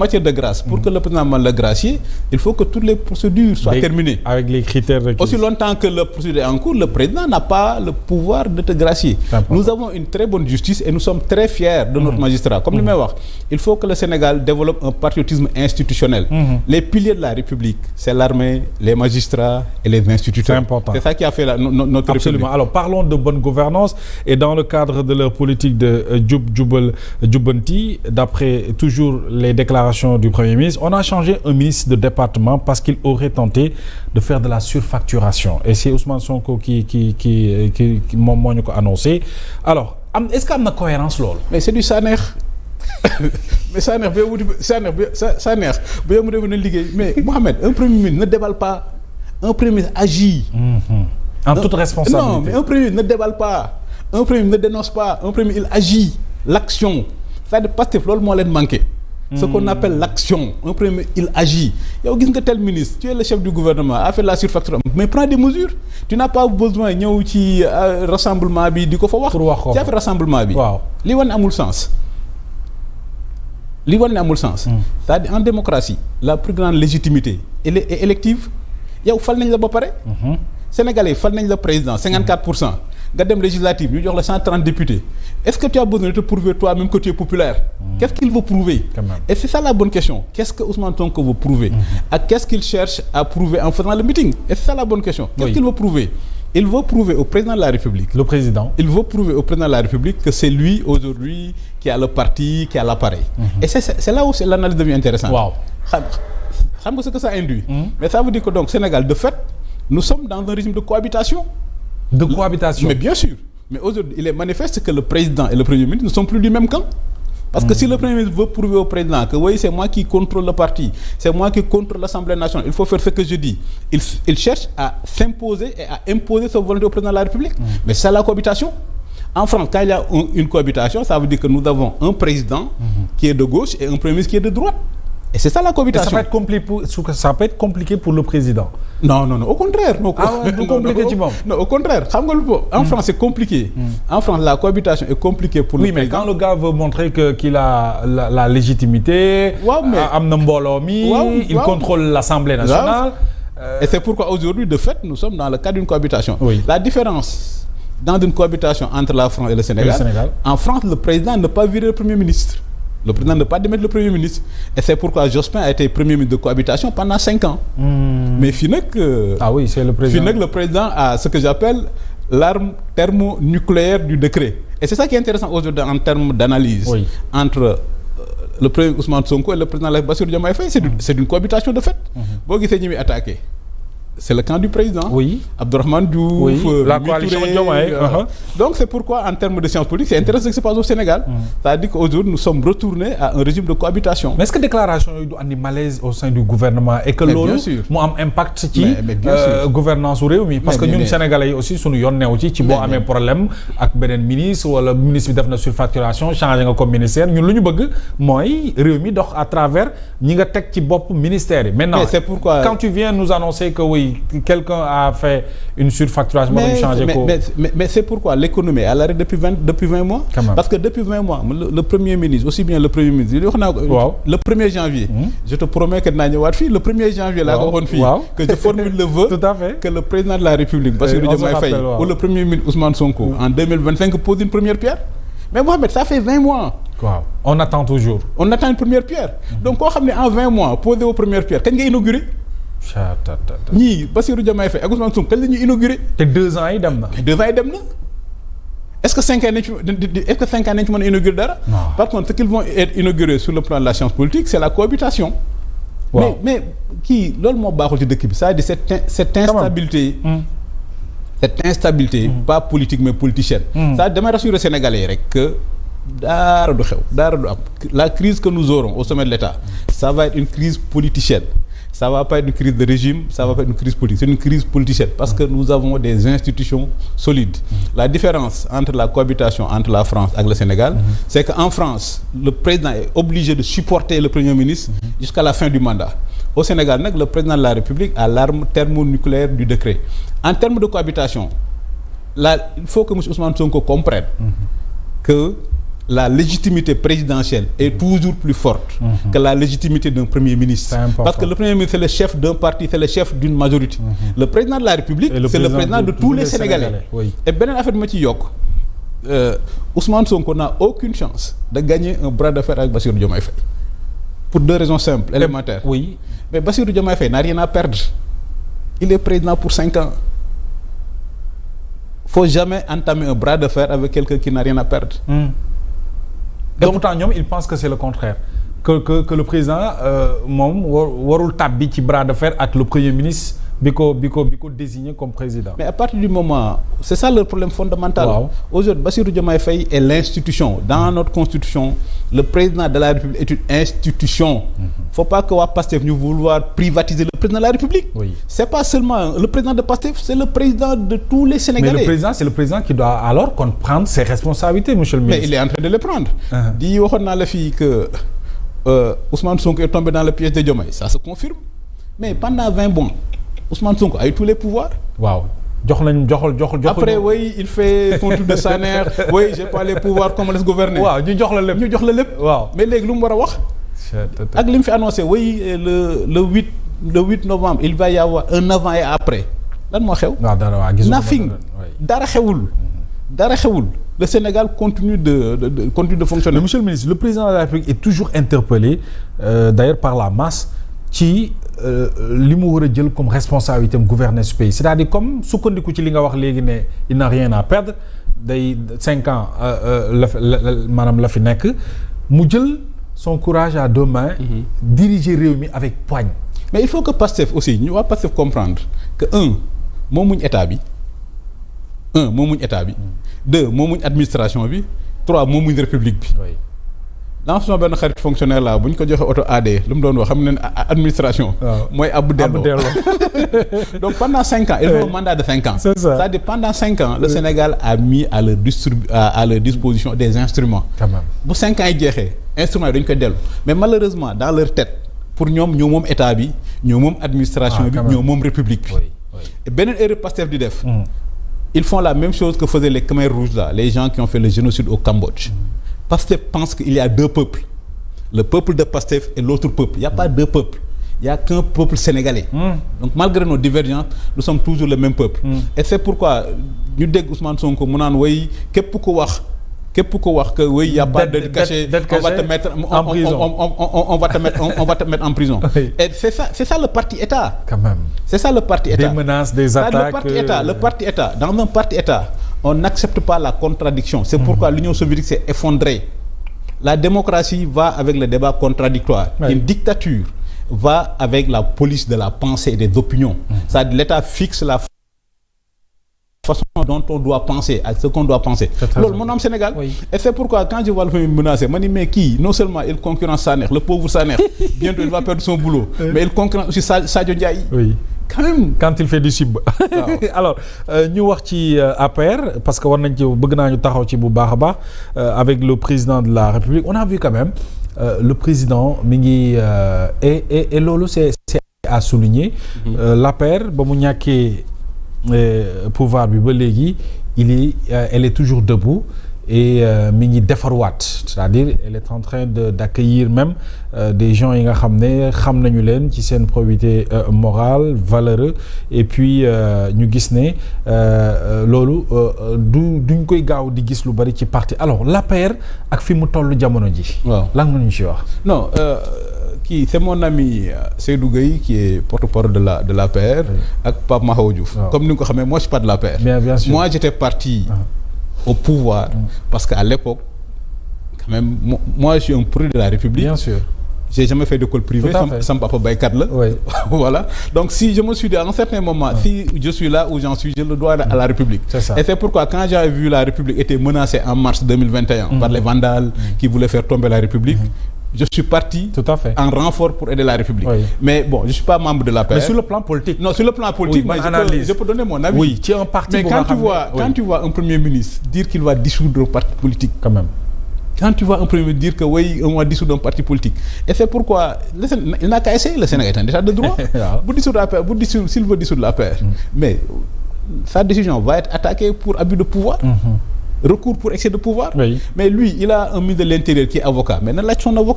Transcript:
matière de grâce, pour que le président mande le gracier, il faut que toutes les procédures soient terminées. Avec les critères requis. Aussi longtemps que la procédure est en cours, le président n'a pas le pouvoir de te gracier. Nous avons une très bonne justice et nous sommes très fiers de notre magistrat. Comme le wax, il faut que le Sénégal développe un patriotisme institutionnel. Les piliers de la République, c'est l'armée, les magistrats et les instituteurs. C'est important. C'est ça qui a fait notre République. Alors parlons de bonne gouvernance et dans le cadre de leur politique de Jubanti, d'après toujours les déclarations du Premier ministre, on a changé un ministre de département parce qu'il aurait tenté de faire de la surfacturation. Et c'est Ousmane Sonko qui moo ñu ko annoncé. Alors, est-ce qu'il y a une cohérence là? Mais c'est du Saner. Mais Saner, mais Mohamed, un Premier ministre ne déballe pas. Un Premier ministre agit. En toute responsabilité. Non, mais un Premier ministre ne déballe pas. Un Premier ministre ne dénonce pas. Un Premier ministre, il agit. L'action. C'est-à-dire parce que loolu moo leen manqué. Ce qu'on appelle l'action. Un premier, il agit. Yow gis nga tel ministre, tu es le chef du gouvernement, a fait la surfacturation, mais prends des mesures. Tu n'as pas besoin ñëw ci rassemblement bi di ko fa wax. Tu as fait rassemblement bi. Waaw. Li wane amul sens. Li wane amul sens. C'est-à-dire en démocratie, la plus grande légitimité elle est élective. Yow fal nañ la ba pare. Sénégalais fal nañ la président 54%. Nga dem législative ñu jox la 130 députés. Est-ce que tu as besoin de te prouver toi-même que tu es populaire? Qu'est-ce qu'il veut prouver? Et c'est ça la bonne question. Qu'est-ce que Ousmane Sonko veut prouver? Qu'est-ce qu'il cherche à prouver en faisant le meeting? Et c'est ça la bonne question. Qu'est-ce qu'il veut prouver? Il veut prouver au président de la République. Le président. Il veut prouver au président de la République que c'est lui aujourd'hui qui a le parti, qui a l'appareil. Et c'est là où l'analyse devient intéressante. Wow. Xam nga ce que ça induit? Mais ça veut dire que donc Sénégal, de fait, nous sommes dans un régime de cohabitation. De cohabitation. Mais bien sûr. Mais aujourd'hui, il est manifeste que le président et le Premier ministre ne sont plus du même camp. Parce que si le Premier ministre veut prouver au président que oui, c'est moi qui contrôle le parti, c'est moi qui contrôle l'Assemblée nationale, il faut faire ce que je dis. Il cherche à s'imposer et à imposer sa volonté au président de la République. Mais c'est la cohabitation. En France, quand il y a une cohabitation, ça veut dire que nous avons un président qui est de gauche et un Premier ministre qui est de droite. Et c'est ça la cohabitation. Ça peut être compliqué pour le président. Non, au contraire. Non, au contraire. En France, c'est compliqué. En France, la cohabitation est compliquée pour le président. Oui, mais quand le gars veut montrer qu'il a la légitimité, il contrôle l'Assemblée nationale. Et c'est pourquoi aujourd'hui, de fait, nous sommes dans le cadre d'une cohabitation. Oui. La différence dans une cohabitation entre la France et le Sénégal, en France, le président ne peut pas virer le Premier ministre. Le président ne peut pas démettre le Premier ministre. Et c'est pourquoi Jospin a été Premier ministre de cohabitation pendant 5 ans. Mais c'est le président. Le président a ce que j'appelle l'arme thermonucléaire du décret. Et c'est ça qui est intéressant aujourd'hui en termes d'analyse entre le président Ousmane Sonko et le président Bassirou Diomaye Faye. C'est d'une cohabitation de fait. Boo gisee ñi muy attaqué. C'est le camp du président. Oui. Abdourahmane Diouf, la coalition Diomaye. Donc c'est pourquoi en termes de sciences politiques, c'est intéressant ce qui se passe au Sénégal. C'est-à-dire qu'aujourd'hui nous sommes retournés à un régime de cohabitation. Mais est-ce que déclaration yu du andi malaise au sein du gouvernement et que loolu mu am impact ci gouvernance réew mi parce que ñun Sénégalais yi aussi suñu yoon neew ci boo amee problème ak beneen ministre wala ministre bi def na surfacturation changé nga comme ministère ñun lu ñu bëgg mooy réew mi dox à travers ñi nga teg ci bopp ministère yi. Maintenant c'est pourquoi quand tu viens nous annoncer que quelqu'un a fait une surfacturation, mais c'est pourquoi l'économie est à l'arrêt depuis 20 mois. Parce que depuis 20 mois, le Premier ministre, aussi bien le Premier ministre, le 1er janvier, je te promets que le 1er janvier, que je formule le vœu que le président de la République, Bassirou Diomaye Faye, ou le Premier ministre Ousmane Sonko, en 2025, pose une première pierre. Mais Mohamed, ça fait 20 mois. On attend toujours. On attend une première pierre. Donc, en 20 mois, poser aux premières pierres, quand il inauguré ñii Bassirou Diomaye Faye ak Ousmane Sonko kañ la ñuy inauguré. te 2 ans yi dem na. Est-ce que 5 ans nañ ci mën a inauguré dara. Par contre ce qu'ils vont être inaugurés sur le plan de la science politique c'est la cohabitation. mais kii loolu moo baaxul ci dëkk bi c'est-à-dire cette instabilité. Cette instabilité pas politique mais politicienne. Ça damay rassurer Sénégalais rek que dara du xew dara du am la crise que nous aurons au sommet de l'État ça va être une crise politicienne. Ça ne va pas être une crise de régime, ça va pas être une crise politique, c'est une crise politicienne parce que nous avons des institutions solides. La différence entre la cohabitation entre la France et le Sénégal, c'est qu'en France, le président est obligé de supporter le Premier ministre jusqu'à la fin du mandat. Au Sénégal, le président de la République a l'arme thermonucléaire du décret. En termes de cohabitation, il faut que M. Ousmane Sonko comprenne que la légitimité présidentielle est toujours plus forte que la légitimité d'un premier ministre. Parce que le premier ministre, c'est le chef d'un parti, c'est le chef d'une majorité. Le président de la République, c'est le président de tous les Sénégalais. Oui. Et beneen affaire bi ma ci yokk Ousmane Sonko n'a aucune chance de gagner un bras de fer avec Bassirou Diomaye Faye. Pour deux raisons simples, élémentaires. Oui. Mais Bassirou Diomaye Faye n'a rien à perdre. Il est président pour 5 ans. Faut jamais entamer un bras de fer avec quelqu'un qui n'a rien à perdre. Et pourtant ñoom ils pensent que c'est le contraire que le président moom warul tàbbi ci bras de fer ak le premier ministre bi ko désigné comme président. Mais à partir du moment c'est ça le problème fondamental. Wow. Aujourd'hui Bassirou Diomaye Faye est l'institution. Dans notre constitution le président de la République est une institution. Faut pas que waa Pastef ñu vouloir privatiser le président de la République. Oui. C'est pas seulement le président de Pastef, c'est le président de tous les Sénégalais. Mais le président, c'est le président qui doit alors prendre ses responsabilités, monsieur le ministre. Mais il est en train de les prendre. Di waxoon naa la fii que Ousmane Sonko est tombé dans le piège de Diomaye, ça se confirme. Mais pendant 20 mois Ousmane Sonko a eu tous les pouvoirs. Waaw. jox Après oui il fait son tour de Saner. Oui j'ai pas les pouvoirs comme les gouverner. Waaw ñu jox la lépp. Waaw. Mais léegi lu mu war a wax. Ak li mu fi annoncé oui le 8 novembre il va y avoir un avant et après lan moo xew. waaw dara waa gisuma nothing dara xewul. Le Sénégal continue de fonctionner. Mais monsieur le ministre, le président de la République est toujours interpellé d'ailleurs par la masse ci li mu war a jël comme responsabilité am gouverner ce pays. C'est-à-dire comme sukkandiku ci li nga wax léegi ne il n'a rien à perdre day 5 ans maanaam la fi nekk mu jël son courage à 2 mains. Diriger réew mi avec poigne. Mais il faut que Pastef aussi ñu waa Pastef comprendre que moomuñ état bi 2 moomuñ administration bi 3 moomuñ république bi. Oui. dans suma benn xarit fonctionnaire là bu ñu ko joxe auto AD lu mu doon wax xam ne administration. mooy abbu delloo. Donc pendant 5 ans. ils ont un mandat de 5 ans. C'est ça. C'est-à-dire pendant 5 ans le Sénégal a mis à leur disposition des instruments. Quand même. Bu 5 ans yi jeexee instruments yi dañu koy dellu mais malheureusement dans leur tête pour ñoom ñoo moom état bi ñoo moom administration bi ñoo moom république bi. Et beneen erreur Pastef di def. Ils font la même chose que faisaient les Khmers rouges là, les gens qui ont fait le génocide au Cambodge. Pastef pense qu'il y a 2 peuples. Le peuple de Pastef et l'autre peuple. Il n'y a pas 2 peuples. Il n'y a qu'un peuple sénégalais. Donc malgré nos divergences, nous sommes toujours le même peuple. Et c'est pourquoi ñu dégg Ousmane Sonko mu naan way képp ku wax que oui il y a pas de cachet, on va te mettre en prison. On va te mettre en prison. Oui. Et c'est ça le parti État. Quand même. C'est ça le parti État. Des menaces, des attaques. Le parti État. Dans un parti État, on n'accepte pas la contradiction. C'est pourquoi l'Union soviétique s'est effondrée. La démocratie va avec le débat contradictoire. Oui. Une dictature va avec la police de la pensée et des opinions. C'est-à-dire l'État fixe la façon dont on doit penser, à ce qu'on doit penser. Loolu mon am Sénégal. Oui. Et c'est pourquoi quand je vois le premier menacé, ma dis mais qui non seulement il concurrence Saner, le pauvre Saner, bientôt il va perdre son boulot, mais il concurrence aussi Sadio Ndiaye. Oui. Quand même. Quand il fait du sub. Alors ñu wax ci APR parce que war nañ ci bëgg naa ñu taxaw ci bu baax a baax avec le président de la République on a vu quand même le président mi ngi et loolu c'est à souligner. L'APR ba mu ñàkkee pouvoir bi ba léegi elle est toujours debout et mi ngi defarwaat c'est-à-dire elle est en train d'accueillir même des gens yi nga xam ne xam nañu leen ci seen probité morale valeureux et puis ñu gis ne loolu duñ koy gaaw di gis lu bari ci parti alors l'APR ak fi mu toll jamono ji. waaw lan nga ñu ci wax. Non c'est mon ami Seydou Gueye qui est porte-parole de l'APR ak Pape Mahawa Diouf. Comme ni nga ko xamee moi je suis pas de l'APR. Bien sûr. Moi j'étais parti au pouvoir parce qu'à l'époque quand même moi je suis un produit de la République. Bien sûr. J'ai jamais fait d'école privée. Sama papa baykat la. Oui. Voilà. Donc si je me suis dit à un certain moment si je suis là où j'en suis je le dois à la République. C'est ça. Et c'est pourquoi quand j'ai vu la République était menacée en mars 2021 par les vandales qui voulaient faire tomber la République. Je suis parti en renfort pour aider la République. Oui. Mais bon, je suis pas membre de l'APR. Mais sur le plan politique. Non, sur le plan politique, oui, je peux donner mon avis. Oui, tu es un parti. Mais quand tu vois un premier ministre dire qu'il va dissoudre un parti politique, quand même. Quand tu vois un premier ministre dire que oui, on va dissoudre un parti politique, et c'est pourquoi il n'a qu'à essayer. Le Sénégal est un état de droit. S'il veut dissoudre l'APR, mais sa décision va être attaquée pour abus de pouvoir. recours pour excès de pouvoir. Oui. Mais lui il a un ministre de l'intérieur qui est avocat mais na laaj son avocat.